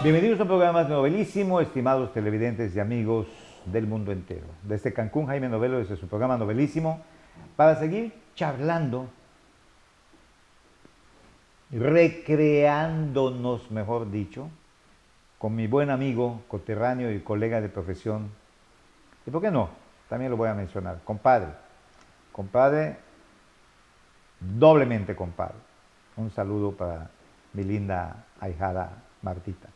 Bienvenidos a un programa novelísimo, estimados televidentes y amigos del mundo entero. Desde Cancún, Jaime Novelo, desde su programa Novelísimo, para seguir charlando, recreándonos, mejor dicho, con mi buen amigo, coterráneo y colega de profesión. ¿Y por qué no? También lo voy a mencionar. Compadre. Compadre, doblemente compadre. Un saludo para mi linda ahijada Martita.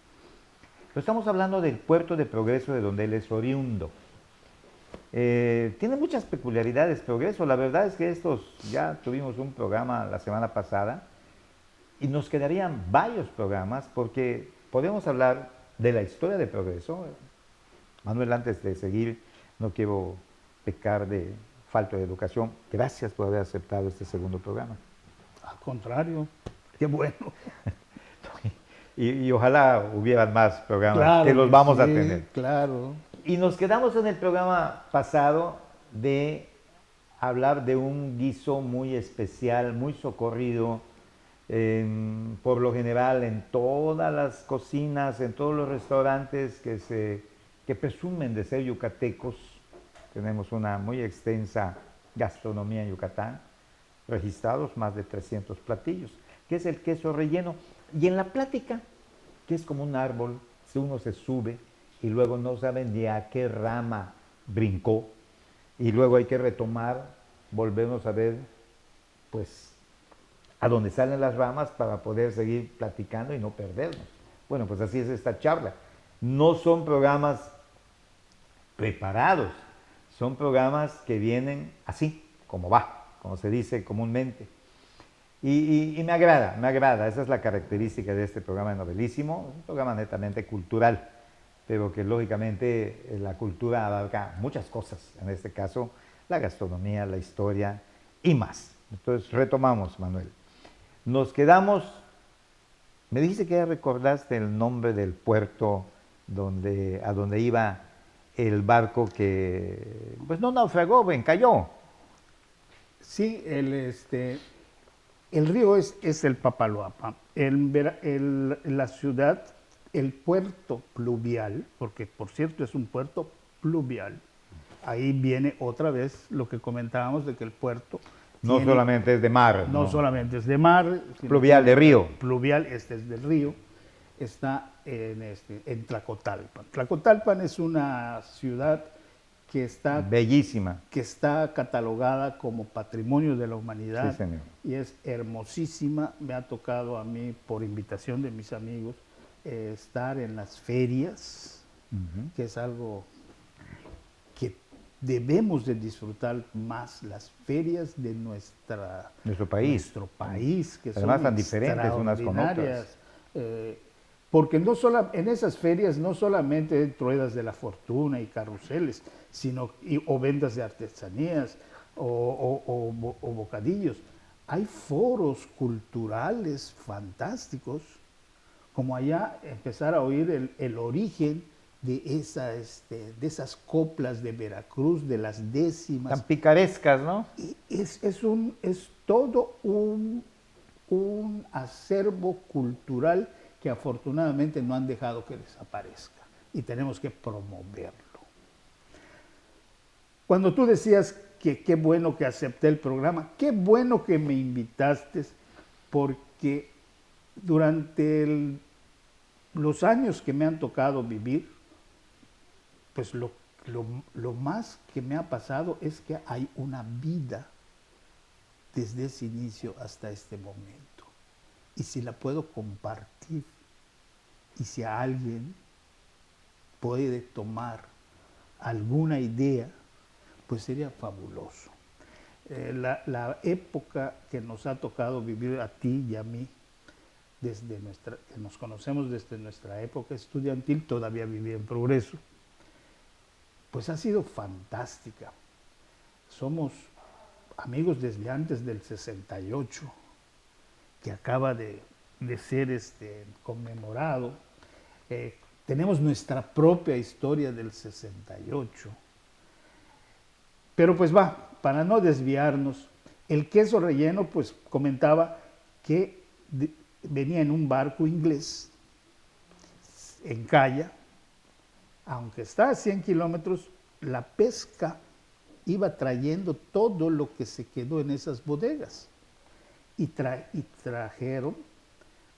Pero estamos hablando del puerto de Progreso de donde él es oriundo. Tiene muchas peculiaridades Progreso. La verdad es que ya tuvimos un programa la semana pasada y nos quedarían varios programas porque podemos hablar de la historia de Progreso. Manuel, antes de seguir, no quiero pecar de falta de educación. Gracias por haber aceptado este segundo programa. Al contrario, qué bueno. Y ojalá hubieran más programas que Claro los que vamos a tener. sí, claro. Y nos quedamos en el programa pasado de hablar de un guiso muy especial, muy socorrido, por lo general en todas las cocinas, en todos los restaurantes que presumen de ser yucatecos. Tenemos una muy extensa gastronomía en Yucatán, registrados más de 300 platillos, que es el queso relleno. Y en la plática, que es como un árbol, si uno se sube y luego no saben ni a qué rama brincó, y luego hay que retomar, volvemos a ver, pues, a dónde salen las ramas para poder seguir platicando y no perdernos. Bueno, pues así es esta charla. No son programas preparados, son programas que vienen así, como va, como se dice comúnmente. Y me agrada, esa es la característica de este programa de Novelísimo, es un programa netamente cultural, pero que lógicamente la cultura abarca muchas cosas, en este caso la gastronomía, la historia y más. Entonces retomamos, Manuel. Nos quedamos, me dijiste que ya recordaste el nombre del puerto a donde iba el barco que, pues no naufragó, encalló. Sí, el río es el Papaloapa. La ciudad, el puerto pluvial, porque por cierto es un puerto pluvial. Ahí viene otra vez lo que comentábamos de que el puerto No tiene, solamente es de mar, no no, solamente es de mar, sino pluvial de tiene río. pluvial, este es del río, está en Tlacotalpan. Tlacotalpan es una ciudad que está Bellísima. que está catalogada como Patrimonio de la Sí, Humanidad señor. y es hermosísima. Me ha tocado a mí, por invitación de mis amigos, estar en las ferias, que es algo que debemos de disfrutar más, las ferias de Nuestro país. nuestro país, que Además, son tan diferentes unas con otras. extraordinarias. Porque en esas ferias no solamente hay ruedas de la fortuna y carruseles, o ventas de artesanías o bocadillos. Hay foros culturales fantásticos, como allá empezar a oír el origen de esas coplas de Veracruz, de las Tan décimas. picarescas, ¿no? Y es todo un acervo cultural que afortunadamente no han dejado que desaparezca y tenemos que promoverlo. Cuando tú decías que qué bueno que acepté el programa, qué bueno que me invitaste, porque durante los años que me han tocado vivir, pues lo más que me ha pasado es que hay una vida desde ese inicio hasta este momento. Y si la puedo compartir, y si a alguien puede tomar alguna idea, pues sería fabuloso. La época que nos ha tocado vivir a ti y a mí, que nos conocemos desde nuestra época estudiantil, todavía vivía en Progreso, pues ha sido fantástica. Somos amigos desde antes del 68, que acaba de ser conmemorado. Tenemos nuestra propia historia del 68. Pero pues va, para no desviarnos, el queso relleno, pues comentaba que venía en un barco inglés en Calla, aunque está a 100 kilómetros, la pesca iba trayendo todo lo que se quedó en esas bodegas. Y trajeron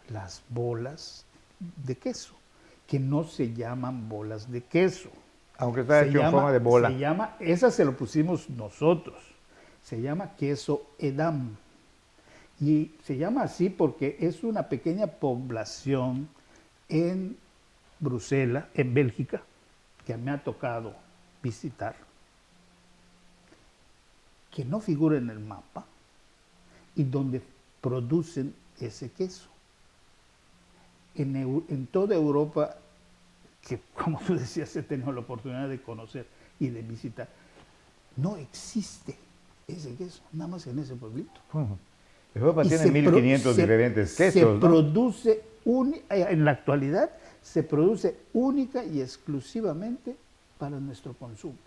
las bolas de queso, que no se llaman bolas de queso. Aunque está hecho en forma de bola. Esa se lo pusimos nosotros. Se llama queso Edam. Y se llama así porque es una pequeña población en Bruselas, en Bélgica, que me ha tocado visitar, que no figura en el mapa y donde producen ese queso. En toda Europa, que como tú decías, he tenido la oportunidad de conocer y de visitar, no existe ese queso, nada más en ese pueblito. Europa tiene 1500 diferentes quesos, se ¿no? produce, en la actualidad, se produce única y exclusivamente para nuestro consumo.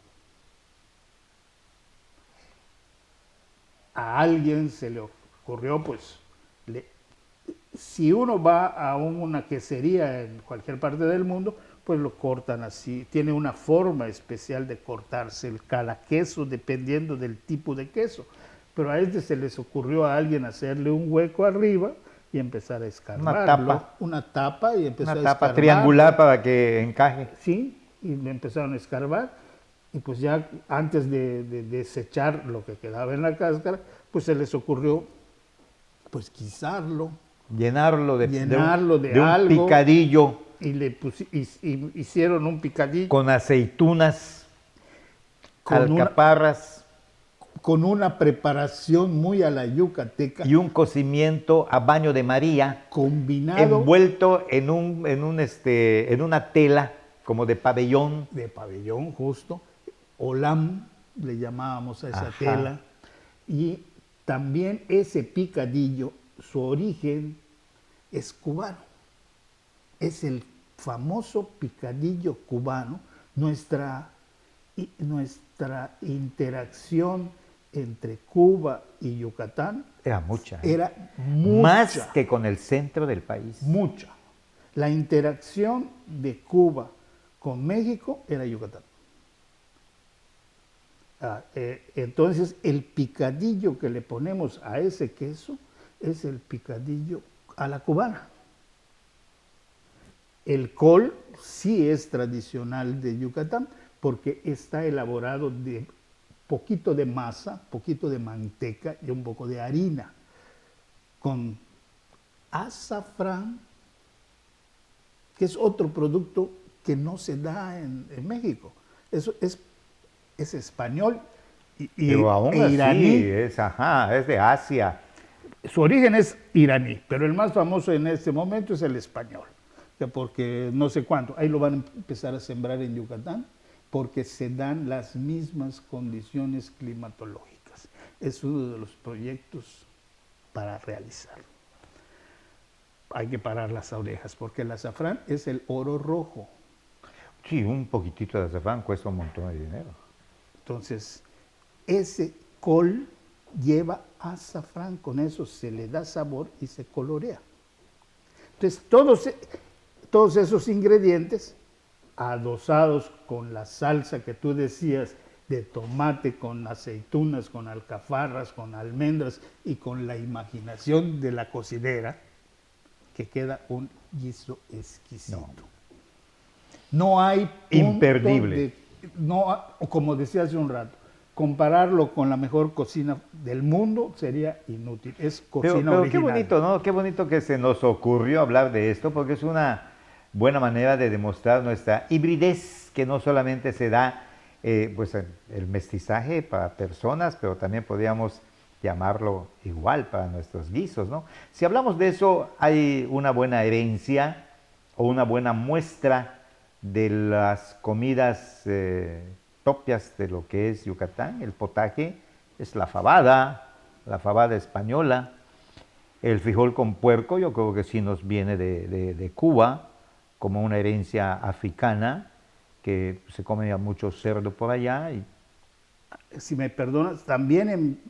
A alguien se le ocurrió, pues, si uno va a una quesería en cualquier parte del mundo, pues lo cortan así. Tiene una forma especial de cortarse el calaqueso dependiendo del tipo de queso. Pero a este se les ocurrió a alguien hacerle un hueco arriba y empezar a escarbarlo. Una tapa y empezar a escarbarlo. Una tapa triangular para que encaje. Sí, y le empezaron a escarbar. Y pues ya antes de desechar lo que quedaba en la cáscara, pues se les ocurrió pues guisarlo. Llenarlo de un algo, picadillo. Y hicieron un picadillo. Con aceitunas, alcaparras. Con una preparación muy a la yucateca. Y un cocimiento a baño de María. Combinado. Envuelto en una tela como de pabellón. De pabellón, justo. Olam, le llamábamos a esa tela. Y también ese picadillo, su origen es cubano. Es el famoso picadillo cubano. Nuestra interacción entre Cuba y Yucatán era mucha. Era mucha. Más que con el centro del país. Mucha. La interacción de Cuba con México era Yucatán. Entonces, el picadillo que le ponemos a ese queso es el picadillo a la cubana. El col sí es tradicional de Yucatán porque está elaborado de poquito de masa, poquito de manteca y un poco de harina, con azafrán, que es otro producto que no se da en México. Eso es español pero aún así iraní. Es de Asia. Su origen es iraní, pero el más famoso en este momento es el español, porque no sé cuánto. Ahí lo van a empezar a sembrar en Yucatán, porque se dan las mismas condiciones climatológicas. Es uno de los proyectos para realizar. Hay que parar las orejas, porque el azafrán es el oro rojo. Sí, un poquitito de azafrán cuesta un montón de dinero. Entonces, ese col lleva azafrán, con eso se le da sabor y se colorea. Entonces, todos esos ingredientes adosados con la salsa que tú decías de tomate, con aceitunas, con alcaparras, con almendras y con la imaginación de la cocinera, que queda un guiso exquisito. No hay imperdible. Como decía hace un rato, compararlo con la mejor cocina del mundo sería inútil. Es cocina pero original. Qué bonito, ¿no? Qué bonito que se nos ocurrió hablar de esto, porque es una buena manera de demostrar nuestra hibridez, que no solamente se da pues el mestizaje para personas, pero también podríamos llamarlo igual para nuestros guisos, ¿no? Si hablamos de eso, hay una buena herencia o una buena muestra de las comidas propias de lo que es Yucatán. El potaje es la fabada española. El frijol con puerco, yo creo que sí nos viene de Cuba, como una herencia africana, que se come mucho cerdo por allá. Y si me perdonas, también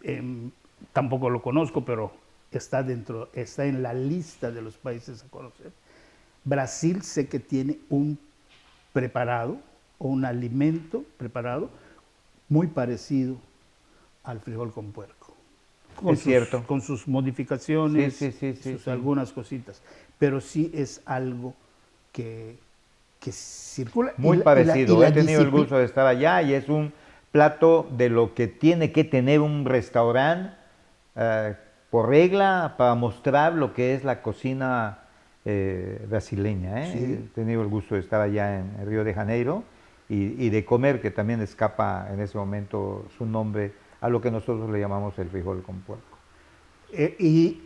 tampoco lo conozco, pero está en la lista de los países a conocer. Brasil sé que tiene un preparado o un alimento preparado muy parecido al frijol con puerco. Es cierto. Con sus modificaciones, Sí. algunas cositas. Pero sí es algo que circula. Muy parecido. He tenido el gusto de estar allá y es un plato de lo que tiene que tener un restaurante por regla para mostrar lo que es la cocina brasileña. Sí. He tenido el gusto de estar allá en Río de Janeiro y de comer, que también escapa en ese momento su nombre a lo que nosotros le llamamos el frijol con puerco. Y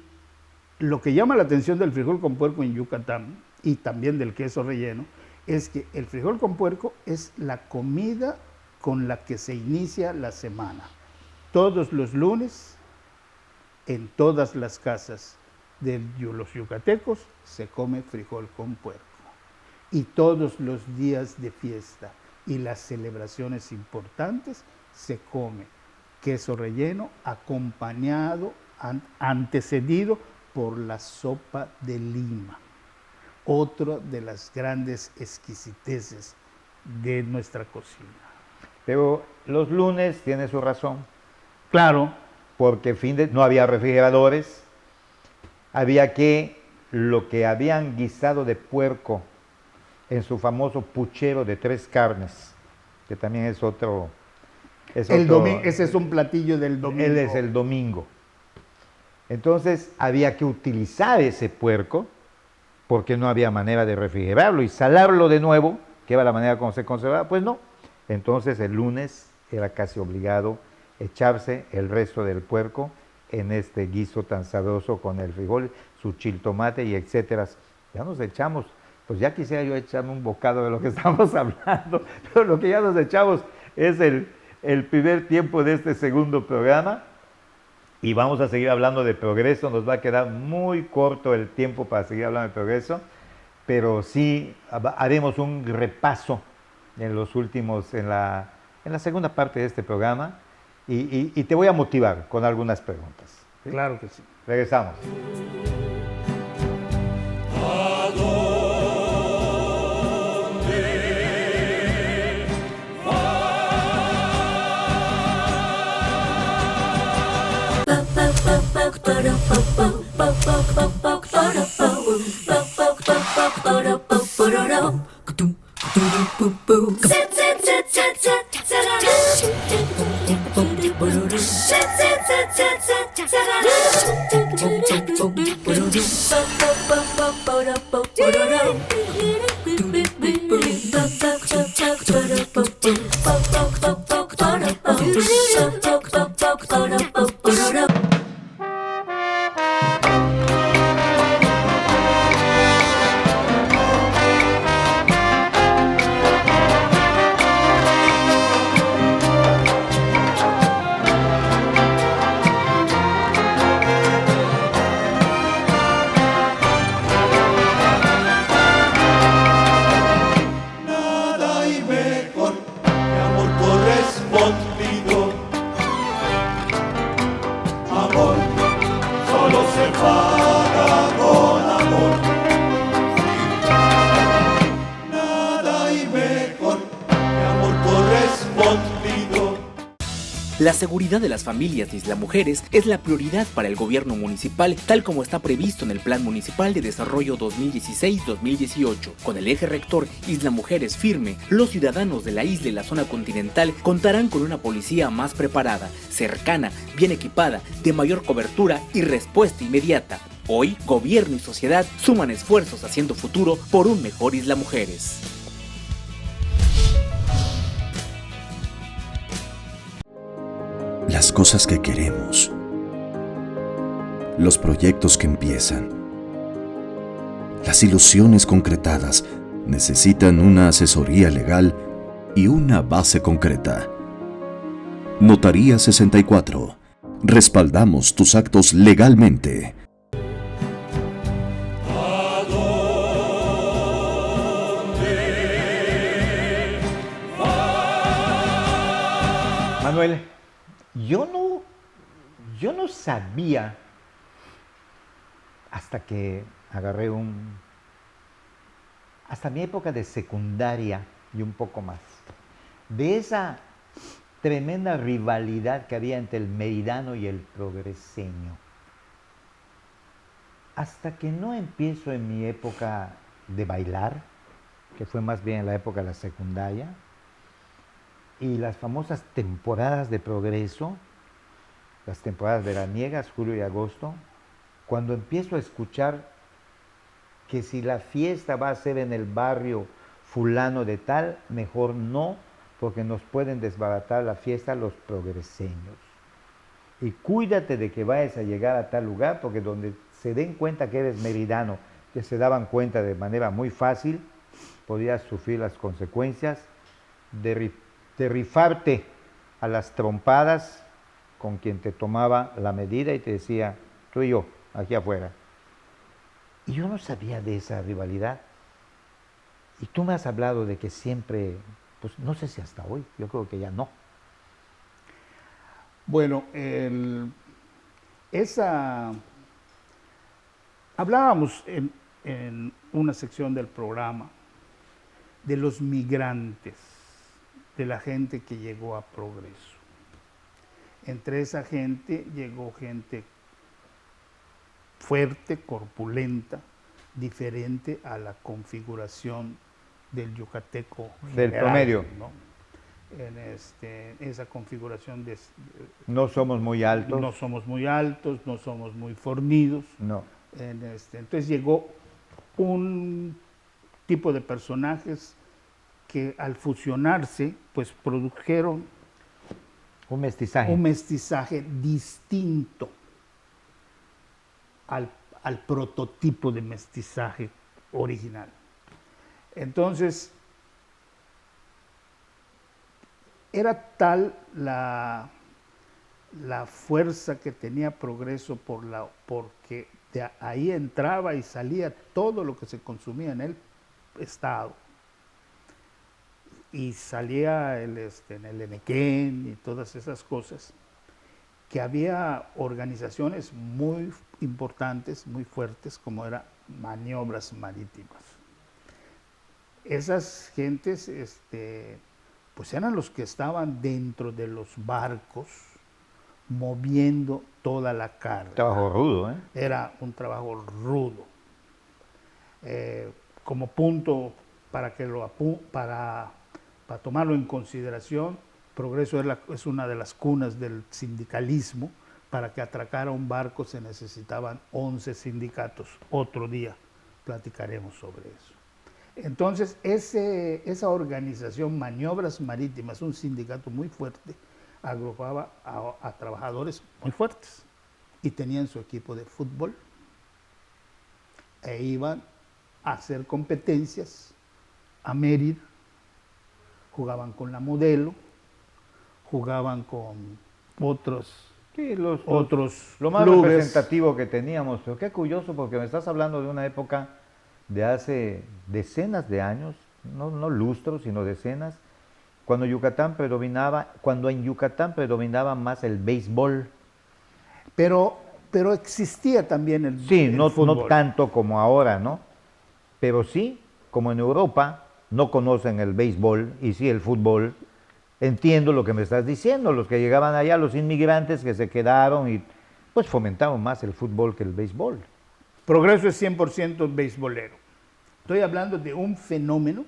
lo que llama la atención del frijol con puerco en Yucatán y también del queso relleno es que el frijol con puerco es la comida con la que se inicia la semana. Todos los lunes, en todas las casas de los yucatecos, se come frijol con puerco. Y todos los días de fiesta y las celebraciones importantes se come queso relleno acompañado, antecedido por la sopa de lima. Otra de las grandes exquisiteces de nuestra cocina. Pero los lunes tiene su razón. Claro. Porque no había refrigeradores, había que lo que habían guisado de puerco en su famoso puchero de 3 carnes, que también es otro... ese es un platillo del domingo. Él es el domingo. Entonces había que utilizar ese puerco porque no había manera de refrigerarlo y salarlo de nuevo, que era la manera como se conservaba, pues no. Entonces el lunes era casi obligado echarse el resto del puerco en este guiso tan sabroso con el frijol, su chiltomate y etcétera. Ya nos echamos, pues ya quisiera yo echarme un bocado de lo que estamos hablando, pero lo que ya nos echamos es el primer tiempo de este segundo programa. Y vamos a seguir hablando de progreso, nos va a quedar muy corto el tiempo para seguir hablando de progreso, pero sí haremos un repaso en los últimos, en la segunda parte de este programa y te voy a motivar con algunas preguntas. ¿Sí? Claro que sí. Regresamos. La seguridad de las familias de Isla Mujeres es la prioridad para el gobierno municipal, tal como está previsto en el Plan Municipal de Desarrollo 2016-2018. Con el eje rector Isla Mujeres firme, los ciudadanos de la isla y la zona continental contarán con una policía más preparada, cercana, bien equipada, de mayor cobertura y respuesta inmediata. Hoy, gobierno y sociedad suman esfuerzos haciendo futuro por un mejor Isla Mujeres. Las cosas que queremos, los proyectos que empiezan, las ilusiones concretadas necesitan una asesoría legal y una base concreta. Notaría 64. Respaldamos tus actos legalmente. Manuel, yo no sabía hasta que agarré un hasta mi época de secundaria y un poco más, de esa tremenda rivalidad que había entre el meridano y el progreseño. Hasta que no empiezo en mi época de bailar, que fue más bien en la época de la secundaria, y las famosas temporadas de progreso, las temporadas veraniegas, julio y agosto, cuando empiezo a escuchar que si la fiesta va a ser en el barrio fulano de tal, mejor no, porque nos pueden desbaratar la fiesta los progreseños. Y cuídate de que vayas a llegar a tal lugar, porque donde se den cuenta que eres meridano, que se daban cuenta de manera muy fácil, podías sufrir las consecuencias de rifarte a las trompadas con quien te tomaba la medida y te decía, tú y yo, aquí afuera. Y yo no sabía de esa rivalidad. Y tú me has hablado de que siempre, pues no sé si hasta hoy, yo creo que ya no. Bueno, hablábamos en una sección del programa de los migrantes, de la gente que llegó a Progreso. Entre esa gente llegó gente fuerte, corpulenta, diferente a la configuración del yucateco del general, promedio, ¿no? En esa configuración no somos muy altos. No somos muy altos, no somos muy fornidos. No. Entonces llegó un tipo de personajes que al fusionarse, pues produjeron un mestizaje. Un mestizaje distinto al prototipo de mestizaje original. Entonces, era tal la fuerza que tenía Progreso porque de ahí entraba y salía todo lo que se consumía en el Estado. Y salía en el Enequén y todas esas cosas, que había organizaciones muy importantes, muy fuertes, como eran Maniobras Marítimas. Esas gentes, pues eran los que estaban dentro de los barcos, moviendo toda la carga. Trabajo rudo, ¿eh? Era un trabajo rudo. Como punto para tomarlo en consideración, Progreso es una de las cunas del sindicalismo. Para que atracara un barco se necesitaban 11 sindicatos. Otro día platicaremos sobre eso. Entonces, esa organización, Maniobras Marítimas, un sindicato muy fuerte, agrupaba a trabajadores muy fuertes y tenían su equipo de fútbol e iban a hacer competencias a Mérida, jugaban con la Modelo, jugaban con otros lo más clubes. representativo que teníamos, pero qué curioso porque me estás hablando de una época de hace decenas de años, no lustros, sino decenas, cuando en Yucatán predominaba más el béisbol. Pero existía también el fútbol. No tanto como ahora, ¿no? Pero sí, como en Europa no conocen el béisbol y sí el fútbol. Entiendo lo que me estás diciendo, los que llegaban allá, los inmigrantes que se quedaron y pues fomentaron más el fútbol que el béisbol. Progreso es 100% beisbolero. Estoy hablando de un fenómeno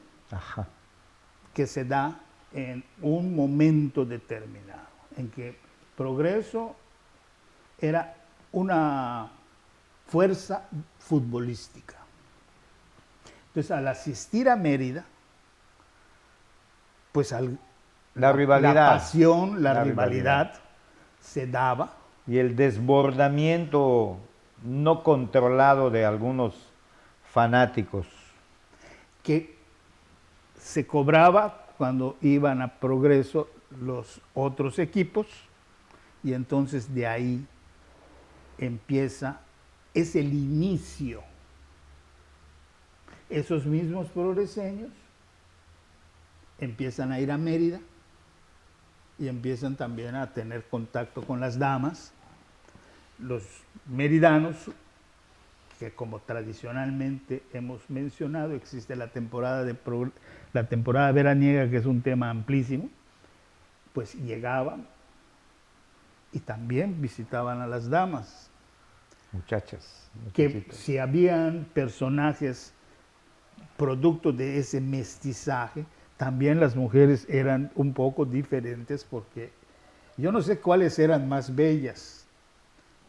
que se da en un momento determinado, en que Progreso era una fuerza futbolística. Entonces, al asistir a Mérida, pues la rivalidad, la pasión, la rivalidad se daba. Y el desbordamiento no controlado de algunos fanáticos. Que se cobraba cuando iban a Progreso los otros equipos, y entonces de ahí es el inicio. Esos mismos progreseños empiezan a ir a Mérida y empiezan también a tener contacto con las damas. Los meridanos porque como tradicionalmente hemos mencionado, existe la la temporada veraniega, que es un tema amplísimo, pues llegaban y también visitaban a las damas, Muchachas, que muchachitas. si habían personajes producto de ese mestizaje, también las mujeres eran un poco diferentes, porque yo no sé cuáles eran más bellas,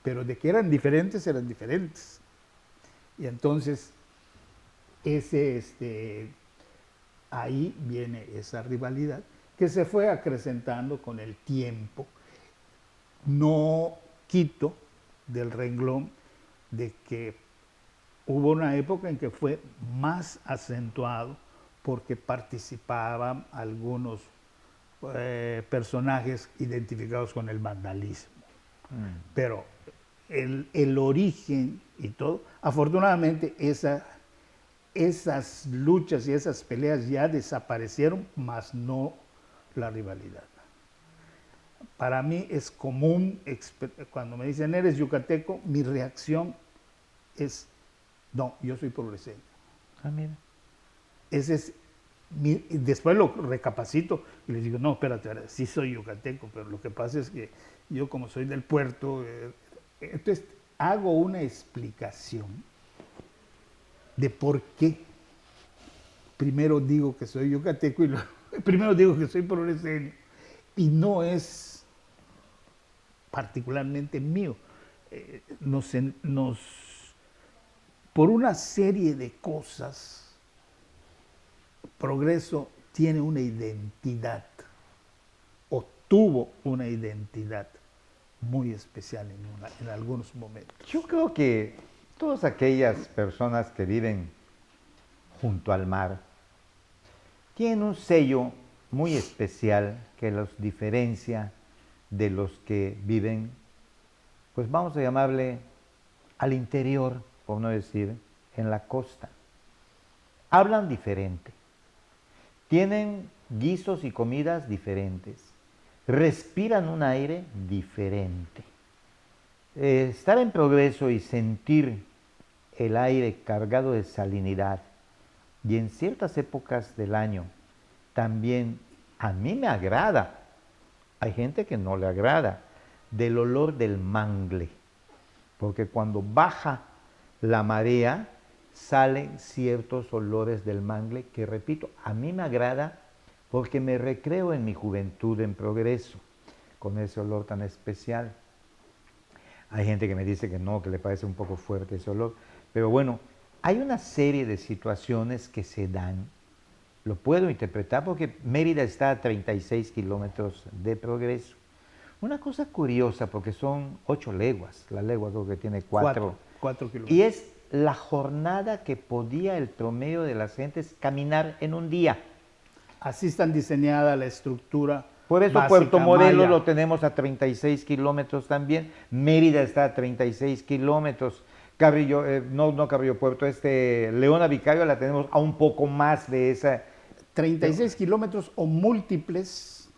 pero de que eran diferentes, eran diferentes. Y entonces ahí viene esa rivalidad que se fue acrecentando con el tiempo. No quito del renglón de que hubo una época en que fue más acentuado porque participaban algunos personajes identificados con el vandalismo. Pero el origen y todo, afortunadamente esas luchas y esas peleas ya desaparecieron, más no la rivalidad. Para mí es común, cuando me dicen eres yucateco, mi reacción es no, yo soy progreseño. Ah, mira. Ese es después lo recapacito y les digo, no, espérate, sí soy yucateco, pero lo que pasa es que yo, como soy del puerto, entonces hago una explicación de por qué primero digo que soy yucateco y primero digo que soy progreseño, y no es particularmente mío. Por una serie de cosas, Progreso tiene una identidad, o tuvo una identidad muy especial en algunos momentos. Yo creo que todas aquellas personas que viven junto al mar tienen un sello muy especial que los diferencia de los que viven, pues vamos a llamarle al interior, por no decir en la costa. Hablan diferente, tienen guisos y comidas diferentes, respiran un aire diferente. Estar en Progreso y sentir el aire cargado de salinidad, y en ciertas épocas del año también a mí me agrada, hay gente que no le agrada, del olor del mangle, porque cuando baja la marea salen ciertos olores del mangle que, repito, a mí me agrada porque me recreo en mi juventud en Progreso, con ese olor tan especial. Hay gente que me dice que no, que le parece un poco fuerte ese olor, pero bueno, hay una serie de situaciones que se dan, lo puedo interpretar porque Mérida está a 36 kilómetros de Progreso. Una cosa curiosa, porque son 8 leguas, la legua creo que tiene 4 kilómetros. Y es la jornada que podía el promedio de las gentes caminar en un día. Así está diseñada la estructura. Por eso básica Puerto Morelos maya. lo tenemos a 36 kilómetros también, Mérida está a 36 kilómetros, Carrillo, no Carrillo Puerto, Leona Vicario la tenemos a un poco más de esa. 36 kilómetros o múltiplos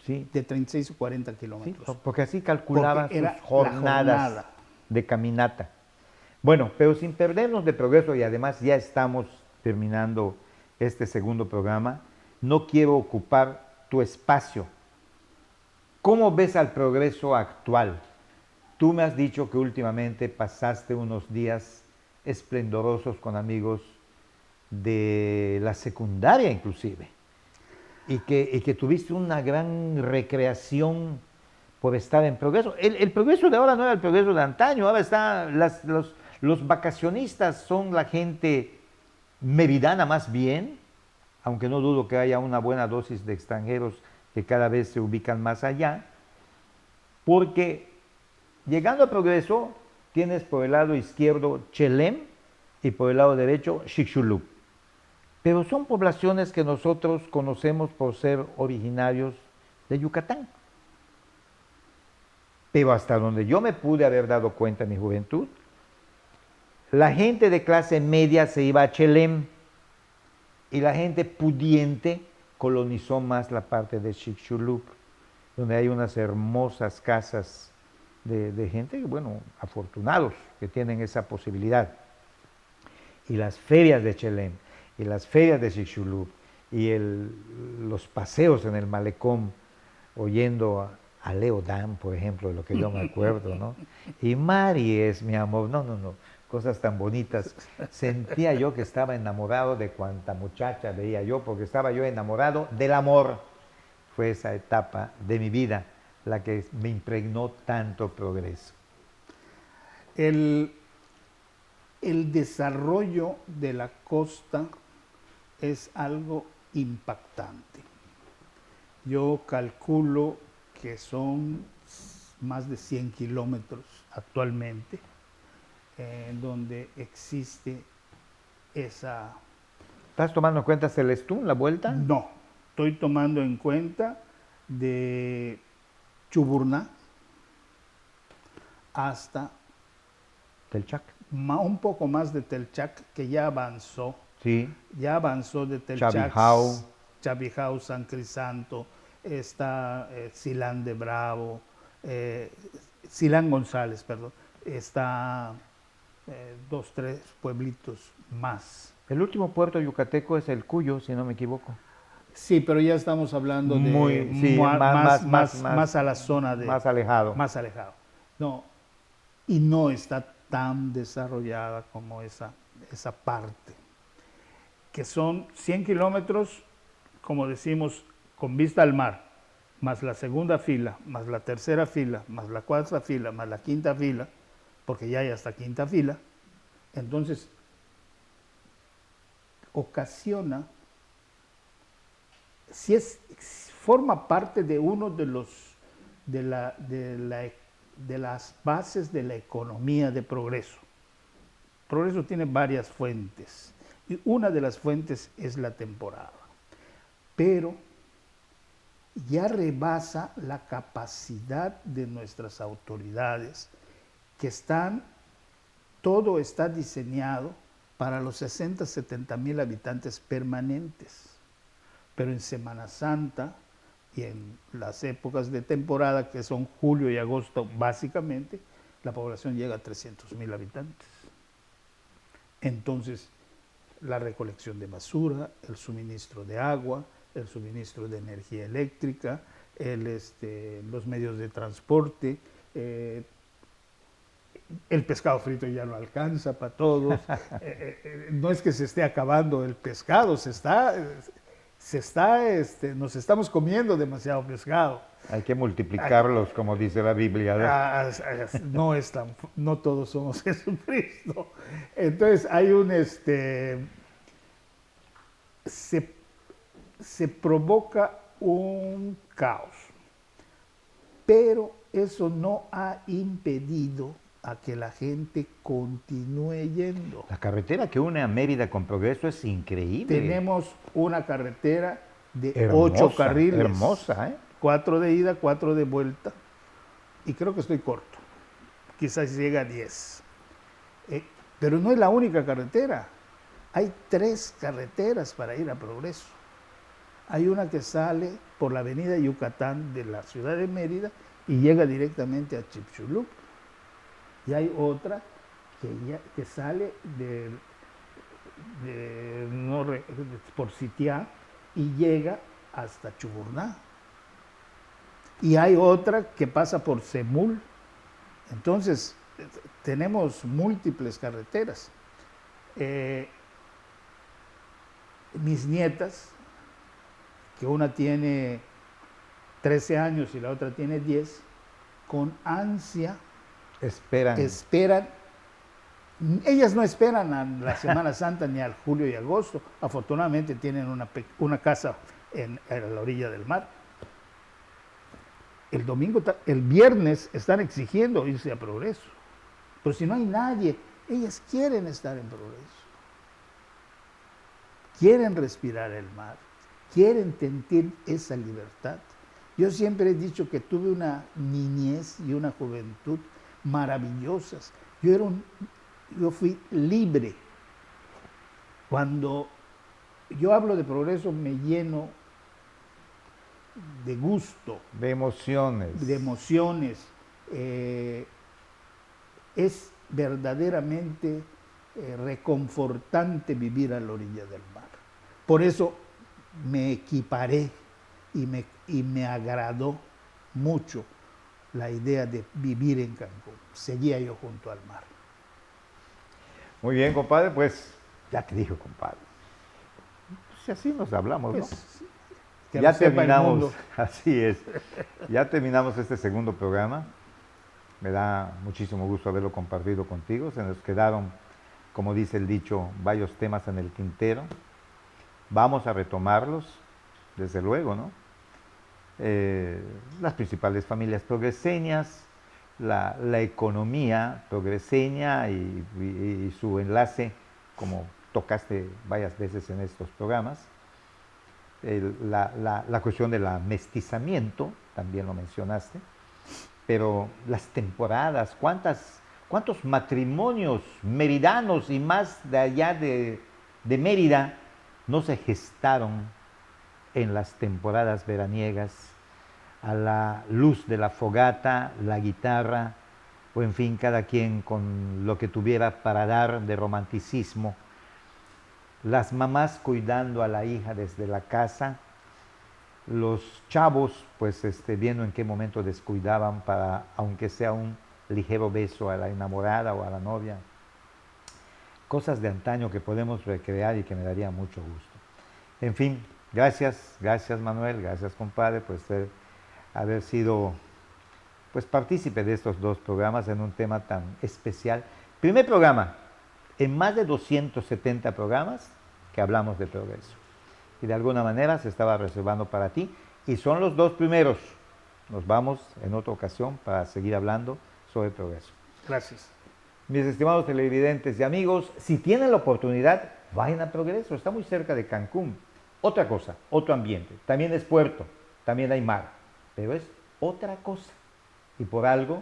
Sí, de 36 o 40 sí, kilómetros. porque así calculaban Porque era sus jornadas jornada. de caminata. Bueno, pero sin perdernos de Progreso, y además ya estamos terminando este segundo programa, no quiero ocupar tu espacio. ¿Cómo ves al Progreso actual? Tú me has dicho que últimamente pasaste unos días esplendorosos con amigos de la secundaria inclusive, y que tuviste una gran recreación por estar en Progreso. El Progreso de ahora no era el Progreso de antaño, ahora los vacacionistas son la gente meridana más bien, aunque no dudo que haya una buena dosis de extranjeros que cada vez se ubican más allá, porque llegando a Progreso tienes por el lado izquierdo Chelem y por el lado derecho Chicxulub. Pero son poblaciones que nosotros conocemos por ser originarios de Yucatán. Pero hasta donde yo me pude haber dado cuenta en mi juventud, la gente de clase media se iba a Chelem y la gente pudiente colonizó más la parte de Chicxulub, donde hay unas hermosas casas de gente, bueno, afortunados que tienen esa posibilidad. Y las ferias de Chelem, y las ferias de Chicxulub, y los paseos en el malecón, oyendo a Leo Dan, por ejemplo, de lo que yo me acuerdo, ¿no? Y Mari es mi amor, no, cosas tan bonitas. Sentía yo que estaba enamorado de cuanta muchacha veía yo, porque estaba yo enamorado del amor. Fue esa etapa de mi vida la que me impregnó tanto progreso. El desarrollo de la costa es algo impactante. Yo calculo que son más de 100 kilómetros actualmente, donde existe esa... ¿Estás tomando en cuenta Celestún, la vuelta? No, estoy tomando en cuenta de Chuburná hasta Telchac. un poco más de Telchac, que ya avanzó. Sí. Ya avanzó de Telchac, Chavijao, San Crisanto, está Silán de Bravo, Silán González, perdón, está 2, 3 pueblitos más. El último puerto yucateco es el Cuyo, si no me equivoco. Sí, pero ya estamos hablando de sí, más a la zona de... Más alejado. Más alejado. No, y no está tan desarrollada como esa parte, que son 100 kilómetros, como decimos, con vista al mar, más la segunda fila, más la tercera fila, más la cuarta fila, más la quinta fila, porque ya hay hasta quinta fila. Entonces, ocasiona, forma parte de uno de las bases de la economía de Progreso. Progreso tiene varias fuentes y una de las fuentes es la temporada, pero ya rebasa la capacidad de nuestras autoridades, que todo está diseñado para los 60, 70 mil habitantes permanentes, pero en Semana Santa y en las épocas de temporada, que son julio y agosto básicamente, la población llega a 300,000 habitantes. Entonces, la recolección de basura, el suministro de agua, el suministro de energía eléctrica, los medios de transporte, el pescado frito ya no alcanza para todos. No es que se esté acabando el pescado, nos estamos comiendo demasiado pescado. Hay que multiplicarlos, como dice la Biblia. No todos somos Jesucristo. Entonces hay se provoca un caos, pero eso no ha impedido a que la gente continúe yendo. La carretera que une a Mérida con Progreso es increíble. Tenemos una carretera de hermosa, 8 carriles. Hermosa, ¿eh? 4 de ida, 4 de vuelta. Y creo que estoy corto. Quizás llega a 10. Pero no es la única carretera. Hay 3 carreteras para ir a Progreso. Hay una que sale por la avenida Yucatán de la ciudad de Mérida y llega directamente a Chicxulub. Y hay otra que sale por Sitiá y llega hasta Chuburná. Y hay otra que pasa por Semul. Entonces, tenemos múltiples carreteras. Mis nietas, que una tiene 13 años y la otra tiene 10, con ansia esperan. Ellas no esperan a la Semana Santa ni al julio y agosto. Afortunadamente tienen una casa a la orilla del mar. El viernes están exigiendo irse a Progreso. Pero si no hay nadie, ellas quieren estar en Progreso. Quieren respirar el mar. Quieren sentir esa libertad. Yo siempre he dicho que tuve una niñez y una juventud maravillosas. Yo fui libre. Cuando yo hablo de Progreso me lleno de gusto. De emociones. De emociones. es verdaderamente reconfortante vivir a la orilla del mar. Por eso me equiparé y me agradó mucho la idea de vivir en Cancún. Seguía yo junto al mar. Muy bien, compadre, pues ya te digo, compadre. Pues así nos hablamos, ¿no? Pues, que Ya lo sepa el terminamos, mundo. así es. Ya terminamos este segundo programa. Me da muchísimo gusto haberlo compartido contigo. Se nos quedaron, como dice el dicho, varios temas en el tintero. Vamos a retomarlos, desde luego, ¿no? Las principales familias progreseñas, la economía progreseña y su enlace, como tocaste varias veces en estos programas. La cuestión del amestizamiento, también lo mencionaste, pero las temporadas, ¿cuántos matrimonios meridanos y más de allá de Mérida no se gestaron en las temporadas veraniegas, a la luz de la fogata, la guitarra, o en fin, cada quien con lo que tuviera para dar de romanticismo? Las mamás cuidando a la hija desde la casa, los chavos pues viendo en qué momento descuidaban para, aunque sea un ligero beso a la enamorada o a la novia. Cosas de antaño que podemos recrear y que me daría mucho gusto. En fin, gracias Manuel, gracias compadre por haber sido pues partícipe de estos dos programas en un tema tan especial. Primer programa en más de 270 programas que hablamos de progreso. Y de alguna manera se estaba reservando para ti. Y son los dos primeros. Nos vamos en otra ocasión para seguir hablando sobre progreso. Gracias. Mis estimados televidentes y amigos, si tienen la oportunidad, vayan a Progreso. Está muy cerca de Cancún. Otra cosa, otro ambiente. También es puerto, también hay mar. Pero es otra cosa. Y por algo,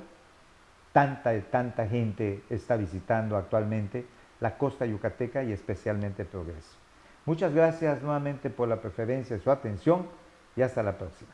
tanta gente está visitando actualmente la costa yucateca y especialmente Progreso. Muchas gracias nuevamente por la preferencia y su atención y hasta la próxima.